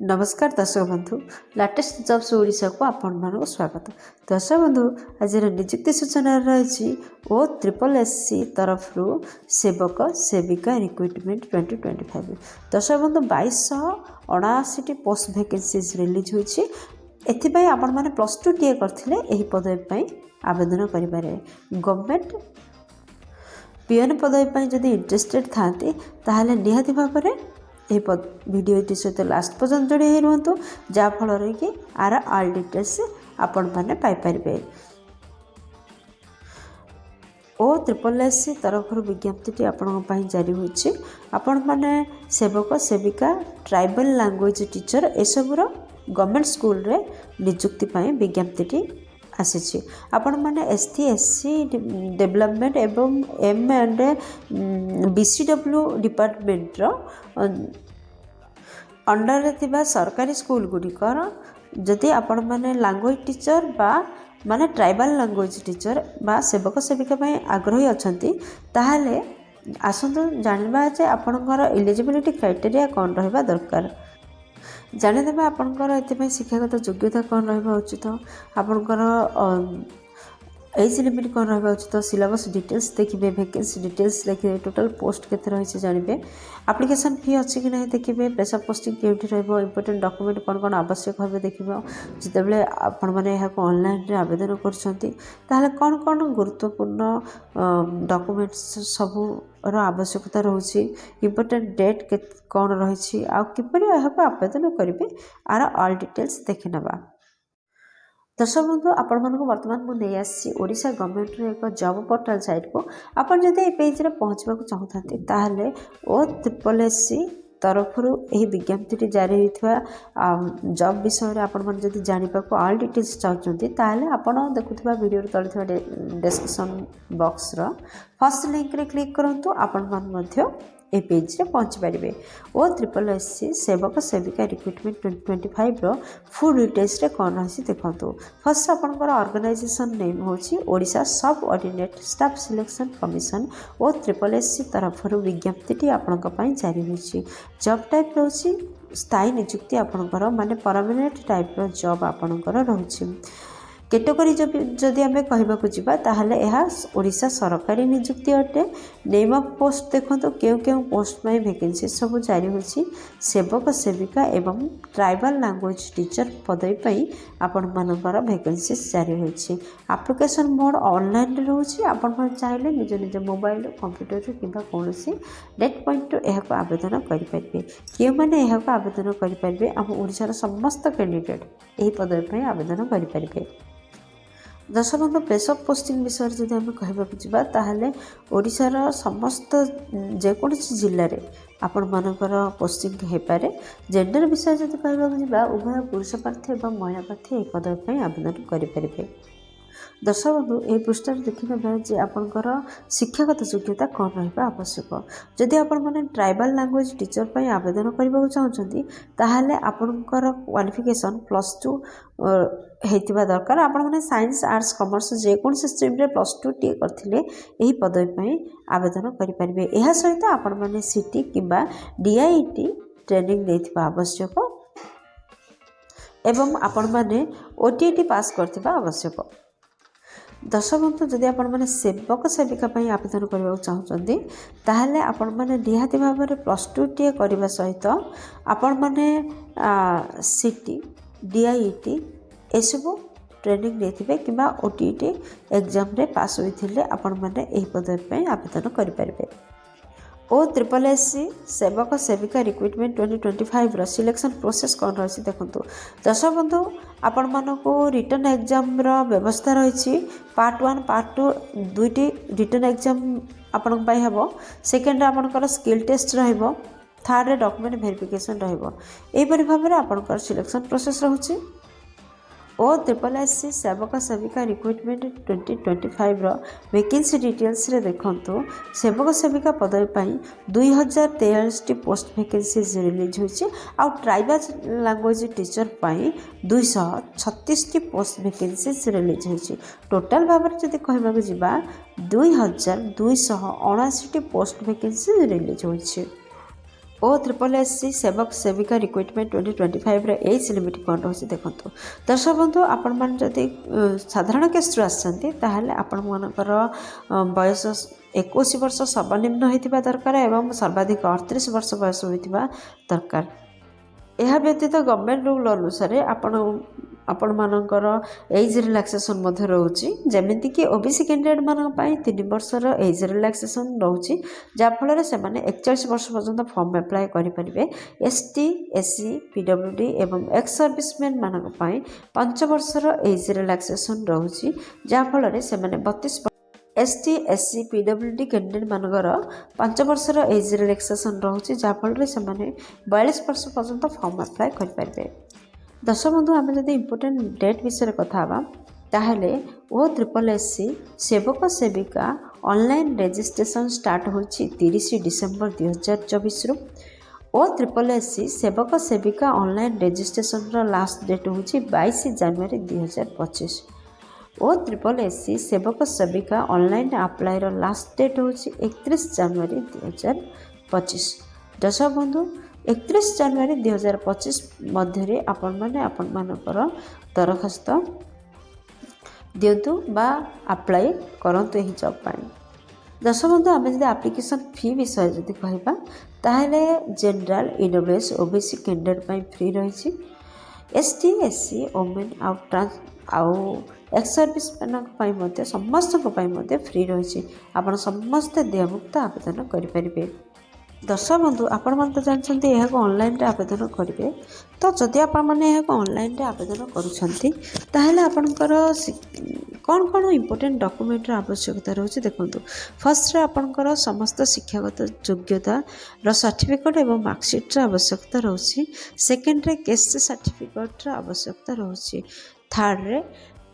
नमस्कार दर्शक बंधु लाटेस्ट जब्स ओडिशा को आपण मानक स्वागत। दर्शक बंधु आज नियुक्ति सूचना रही ओ ट्रिपल एससी तरफ सेवक सेविका रिक्रुटमेंट 2025। दर्शक बंधु 2279 पोस्ट वैकेंसीज रिलीज होती। एथिपाई आपण माने +2 टीए करथिले एही पदवी पई आवेदन करिपारे। गवर्नमेंट पीएन पदवी पई जदि इंटरेस्टेड थांती ताहाले निहाती भाबरे भिडियोटी सहित लास्ट पर्यंत जोड़े ही रुहतु जहाँफल कि आर आल डिटेल्स आपण मैंने पाइपर। ओ ट्रिपल एससी तरफ विज्ञप्ति आपण जारी होती। आपण मैंने सेवक सेविका ट्राइबल लैंग्वेज टीचर एसबूर गवर्नमेंट स्कूल रे नियुक्ति विज्ञप्ति आसी। आपण मैंने एसटी एससी डेवलपमेंट एवं M and BCW department under थिबा सरकारी स्कूल गुड़िकर जदि आपण मैंने लैंग्वेज टीचर बा माने ट्राइबल लैंग्वेज टीचर बा सेवक सेविका आग्रही अच्छा ताहले आसतु जानिबा जे आपणकर एलिजिबिलिटी क्राइटेरिया कौन रहिबा दरकार। जानिदेबा आपणकर एथिपाई शिक्षागत योग्यता कौन रहिबा उचित, आपणकर एज लिमिट कौन रहा उचित, सिलेबस डिटेल्स देखिए, वैकेंसी डिटेल्स देखिए, टोटल पोस्ट केते रही जानवे, एप्लिकेशन फी अच्छी कि नहीं देखिए, प्लेस ऑफ पोस्टिंग केउठी रहबो, इंपोर्टेंट डॉक्यूमेंट कौन कौन आवश्यक भाव देखिबो। जितेबले आपण माने यहाँ ऑनलाइन रे आवेदन करछंती ताहले कौन कौन गुरुत्वपूर्ण डॉक्यूमेंट्स सबू आवश्यकता रही, इंपोर्टेंट डेट कौन रही, आ किपरि यहाँ आवेदन करेंगे आर ऑल डिटेल्स देखि नबा। दर्शक बंधु आपण मानक वर्तमान मुझे आसी ओडिशा गवर्नमेंट एक जॉब पोर्टल साइट को आपण जदि पेज रे पहुँचवा चाहते ताहले ओ ट्रिपल एससी तरफ यही विज्ञप्ति जारी होता जॉब विषय में आपण मैंने जदि जाना ऑल डिटेल्स चाहते ताहले आपण देखुवा वीडियो तले description box row first link रे क्लिक करंतु आपण मान ए पेज रे पहुँच पारे। ओ ट्रिपल एससी सेवक सेविका रिक्रुटमेंट 2025 रो फुल डिटेल्स रे कौन रही देखो। फर्स्ट आपंकर ऑर्गेनाइजेशन नेम होची ओडिशा सब ऑर्डिनेट स्टाफ सिलेक्शन कमिशन। ओ ट्रिपल एससी तरफ विज्ञप्ति आपण जारी होची। जॉब टाइप रोची स्थायी नियुक्ति आपंकर माने परमानेंट टाइप रो जॉब आपंकर रोची। कैटेगरी जदि आम कहवाक जावा ताहले यह ओडिशा सरकारी नियुक्ति अटे। नेम ऑफ पोस्ट देखो क्यों पोस्ट में वैकेंसी सब जारी होची। सेवक सेविका एवं ट्राइबल लैंग्वेज टीचर पदवी पर आपण मानकर वैकेंसी जारी होची। एप्लिकेशन मोड ऑनलाइन रोची। आपण चाहिए निज निज मोबाइल कंप्यूटर किंबा कौन डेट पॉइंट यह आवेदन करेंगे। क्यों मैंने यह आवेदन करेंगे आम ओडिशार समस्त कैंडिडेट यही पदवी पर आवेदन करेंगे। दर्शक बंधु प्लेस ऑफ पोस्टिंग विषय में जब आम कहवाक जावा ताहले ओडिशार समस्त जेकोसी जिले में आपण मानकर पोस्टिंग हो पारे। जेंडर विषय जब कहवाक जावा उभय पुरुष प्रार्थी और महिला प्रार्थी यह पदवी पर आवेदन करेंगे। दर्शक बंधु ये पृष्ठार देखी ना जे आपंकर शिक्षागत योग्यता कौन रहा आवश्यक। जदि आपण मैंने ट्राइबल लैंग्वेज टीचर पर आवेदन करने चाहते ताहले आपणकर क्वालिफिकेशन +2 होता दरकार। आपण मैंने साइंस आर्ट्स कॉमर्स जेकोसी स्ट्रीम रे +2 टीए करथिले एही पदवी पर आवेदन करेंगे। यह सहित आपण मैंने सीटी किंबा डीआईटी ट्रेनिंग देथिबा आवश्यक एवं आपण मैंने ओटीटी पास करथिबा आवश्यक। दर्शक बंधु जदि आपण मैंने सेवक सेविका आवेदन करने चाहते ताहले आपण मैंने निहाती भाव में +2 टीए करने सहित आपण मैंने सीटी डीआईटी एसबू ट्रेनिंग देथिबे किंबा ओटीटी एग्जाम रे पास होइथिले आपण मैंने एही पदवी पर आवेदन करेंगे। ओ ट्रिपल एससी सेवक सेविका रिक्रुटमेंट 2025 रो सिलेक्शन प्रोसेस कौन रही देखो। दर्शक बंधु आपण मानक रिटर्न एग्जाम रो व्यवस्था रही। पार्ट 1 पार्ट 2 दुईटी रिटर्न एग्जाम आपण हम। सेकेंड आपंकर स्किल टेस्ट रहिबो, थर्ड डॉक्यूमेंट वेरिफिकेशन रहिबो। एपरि भाव में आपंकर सिलेक्शन प्रोसेस रहुछि। ओ ट्रिपल एससी सेवक सेविका रिक्रुटमेंट 2025 रो वैकेंसी डिटेल्स रे देखंतु सेवक सेविका पदवी पर 2043 पोस्ट वैकेंसीज रिलीज होची। आ ट्राइबल लैंग्वेज टीचर पर 236 पोस्ट वैकेंसीज रिलीज होची। टोटाल भाव में जब कहवाक जावा 2279 पोस्ट वैकेंसी रिलीज होची। OSSC सेवक सेविका रिक्रुटमेंट 2025 एज लिमिट कौन रही देखो। दर्शक बंधु आपण मैंने जदि साधारण केस्रु आसती आपण मानकर बयस 21 वर्ष सर्वनिम्न होता दरकार एवं सर्वाधिक 38 वर्ष बयस होता दरकार। यह व्यतीत गवर्नमेंट रूल अनुसार आपण मानकर एज रिलैक्सेशन रोचे जमीती कि ओबीसी कैंडिडेट मान 3 वर्षर एज रिलैक्सेशन रोचे जहाँफल से 41 वर्ष पर्यंत फॉर्म अप्लाई करेंगे। एसटी एससी पीडब्ल्यूडी एवं एक्स सर्विसमैन मान 5 वर्षर एज रिलैक्सेशन रोचे जहाँफल से 32 एसटी एससी पीडब्ल्यूडी कैंडिडेट मानकर 5 वर्षर एज रिलैक्सेशन रोचे जहाँफल से 42 वर्ष पर्यंत फॉर्म अप्लाई करेंगे। दर्शक बंधु आम जब इम्पोर्टेंट डेट विषय कथा ताहले OSSC सेवक सेविका ऑनलाइन रजिस्ट्रेशन स्टार्ट हो 30 डिसेम्बर 2024 रु। OSSC सेवक सेविका ऑनलाइन रजिस्ट्रेशन लास्ट डेट हूँ 22 जनवरी 2025। OSSC सेवक सेविका ऑनलाइन अप्लाई लास्ट डेट हूँ 31 जनवरी 2025। दर्शक बंधु 31 जनवरी 2025 मध्य आपण मानकर दरखास्त दिंतु बा अप्लाई करंतु यही जॉब पाई। दर्शक बंधु आम जब एप्लिकेशन फी विषय जब कहवा ताहले जनरल इनोवेस ओबीसी कैंडिडेट फ्री रही। एसटी एससी वोमेन आउ एक्स सर्विस मैन समस्त फ्री रही। आप समस्ते देयमुक्त आवेदन करेंगे। दर्शक बंधु आपण मैंने तो जानते हैं ऑनलाइन रे आवेदन करेंगे। तो जदि आपने ऑनलाइन रे आवेदन करपर कौन कौन इम्पोर्टेंट डॉक्यूमेंट आवश्यकता रोचे देखो। फर्स्ट आपणकर समस्त शिक्षागत योग्यता सर्टिफिकेट एवं मार्कशीट आवश्यकता रोचे। सेकेंड रे कैस्ट सर्टिफिकेट आवश्यकता रोचे। थर्ड रे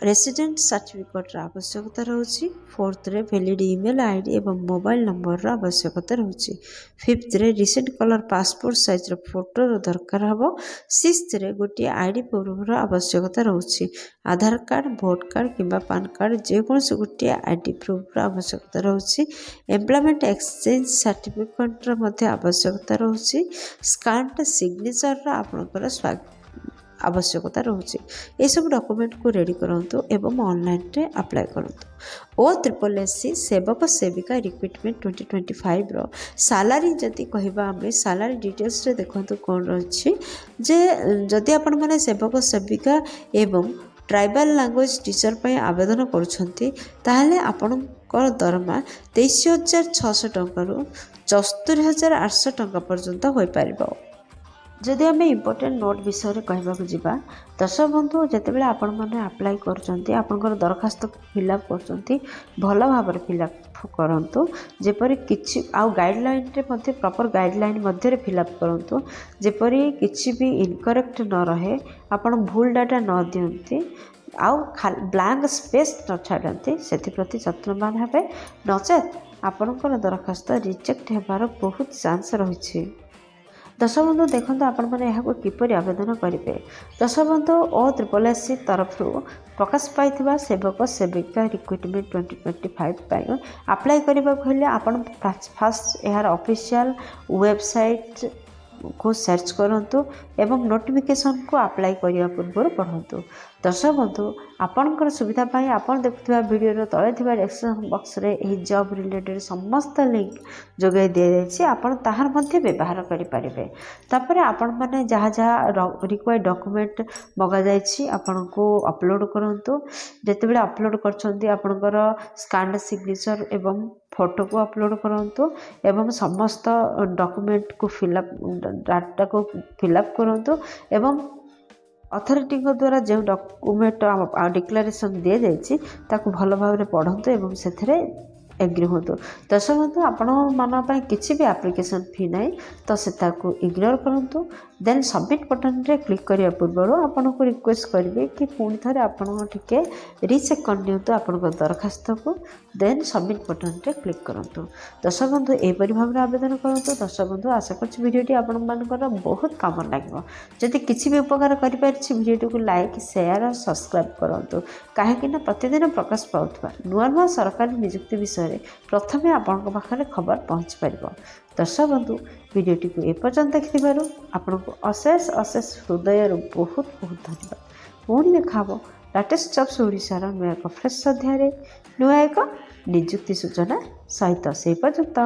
रेसिडेंट सर्टिफिकेट आवश्यकता रोचे। फोर्थ रे वैलिड ईमेल आईडी एवं मोबाइल नंबर आवश्यकता रोचे। फिफ्थ रे recent colour passport size photo दरकार हम। सिक्स्थ रे गोटे आईडी प्रूफ आवश्यकता रोचे। आधार कार्ड भोट कार्ड किंबा पान कार्ड जेकोसी गोटे आईडी प्रूफ आवश्यकता रोचे। एम्प्लॉयमेंट एक्सचेंज सर्टिफिकेट आवश्यकता रोचे। स्कान्ड सिग्नेचर आपणकर आवश्यकता रोचे। ये सब डॉक्यूमेंट को रेडी करंतु एवं ऑनलाइन रे अप्लाई करंतु। OSSC सेवक सेविका रिक्रुटमेंट 2025 रो सैलरी जदि कहबा हम सैलरी डिटेल्स रे देखंतु कोन रछि जे जदि आपण माने सेवक सेविका एवं ट्राइबल लैंग्वेज टीचर पे आवेदन करुछंती ताहले आपणकर दरमा 23,600 टंका रु 74,800 टंका पर्यंत होई परिबो। जदि आम इम्पोर्टेंट नोट विषय कहवाक जावा दर्शक बंधु जितेबाला आपण मैंने अप्लाई कर दरखास्त फिलअप कर भल भाव फिलअप करूँ जेपरी किसी आउ गाइडलाइन प्रॉपर गाइडलाइन मध्य फिलअप करूँ जेपरी किसी भी इनकरेक्ट न रहे आपण भूल डाटा न दियंती आउ ब्लैंक स्पेस न छाड़ती से जत्नवान हे नचेत आपणकर दरखास्त रिजेक्ट होबार बहुत चांस रही। दर्शक बंधु देखो आपण मैंने किपर आवेदन करेंगे। दर्शक बंधु OSSC तरफ प्रकाश पाई सेवक सेविका रिक्रुटमेंट 2025 अप्लाई करने हेल्ले आपण फास्ट यार ऑफिशियल वेबसाइट को सर्च करूँ एवं नोटिफिकेशन को अप्लाई करने पूर्व पढ़ु। दर्शक बंधु आपणकर सुविधा पाई आपण देखुवा वीडियो तले डिस्क्रिप्शन बॉक्स रे एही जॉब रिलेटेड समस्त लिंक जोगाई दि जाइए आपण ताहार मध्य व्यवहार करेंगे। तापर आपण मैंने जहाँ जहाँ रिक्वायर्ड डॉक्यूमेंट मगा जाइए आपण को अपलोड करूँ। जितेबाला अपलोड करपर स्कान्ड सिग्नेचर एवं फोटो को अपलोड करूँ एवं समस्त डॉक्यूमेंट को फिलअप डाटा को फिलअप करूँ एवं अथॉरिटी द्वारा जो डॉक्यूमेंट डिक्लेरेशन दि जाइए भल भाव पढ़तु एवं से एग्री हूँ। दर्शक बंधु आपण मान किसी भी एप्लिकेशन फी ना तो से इग्नोर करूँ। देन सबमिट बटन रे क्लिक करने पूर्व आपन को रिक्वेस्ट करेंगे कि पुणी थे आपड़ टे रिचेक करनी आपण दरखास्त को देन सबमिट बटन रे क्लिक करूँ। दर्शक बंधु एपरी भाव आवेदन करूँ। दर्शक बंधु आशा कर वीडियोटी आपंकर बहुत काम लगे जदि किसी भी उपकार करीडियो को लाइक शेयर और सब्सक्राइब करूँ कहीं प्रतिदिन प्रकाश पाउथवा नुआ नुआ सरकारी नियुक्ति विषय प्रथमे आपण पाखे खबर पहुँच पार। दर्शक बंधु वीडियोटी को एपर्यंत देखिबारु आपनको अशेष अशेष हृदय बहुत बहुत धन्यवाद। पुणी देखा लेटेस्ट जॉब्स ओडिशार नुआ एक फ्रेश अध्याय नुआ एक निजुक्ति सूचना सहित से पर्यंत